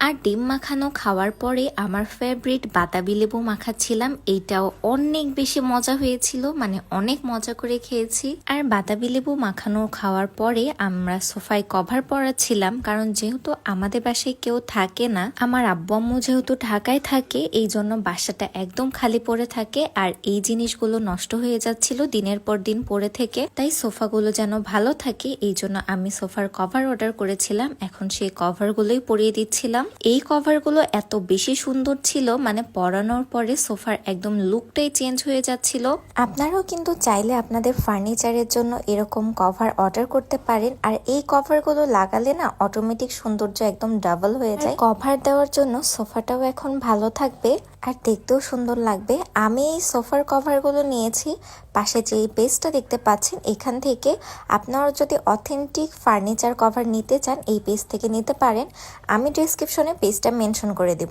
আর ডিম মাখানো খাওয়ার পরে আমার ফেভারিট বাতাবি লেবু মাখাচ্ছিলাম, এইটাও অনেক বেশি মজা হয়েছিল, মানে অনেক মজা করে খেয়েছি। আর বাতাবি লেবু মাখানো খাওয়ার পরে আমরা সোফায় কভার পরাচ্ছিলাম, কারণ যেহেতু আমাদের বাসায় কেউ থাকে না, আমার আব্বু আম্মু যেহেতু ঢাকায় থাকে, এই জন্য বাসাটা একদম খালি পড়ে থাকে আর এই জিনিসগুলো নষ্ট হয়ে যাচ্ছিল দিনের পর দিন পড়ে থেকে। তাই সোফাগুলো যেন ভালো থাকে, এই জন্য আমি সোফার কভার অর্ডার করেছিলাম। এখন সেই কভারগুলোই পরিয়ে দিচ্ছিলাম। এই কভারগুলো এত বেশি সুন্দর ছিল, মানে পরানোর পরে সোফার একদম লুকটাই চেঞ্জ হয়ে যাচ্ছিল। আপনারাও কিন্তু চাইলে আপনাদের ফার্নিচারের জন্য এরকম কভার অর্ডার করতে পারেন। আর এই কভারগুলো লাগালে না অটোমেটিক সৌন্দর্য একদম ডাবল হয়ে যায়। কভার দেওয়ার জন্য সোফাটাও এখন ভালো থাকবে আর দেখতেও সুন্দর লাগবে। আমি এই সোফার কভারগুলো নিয়েছি পাশে যে পেজটা দেখতে পাচ্ছেন এখান থেকে। আপনারা যদি অথেন্টিক ফার্নিচার কভার নিতে চান এই পেজ থেকে নিতে পারেন। আমি ডেসক্রিপশনে পেজটা মেনশন করে দেব।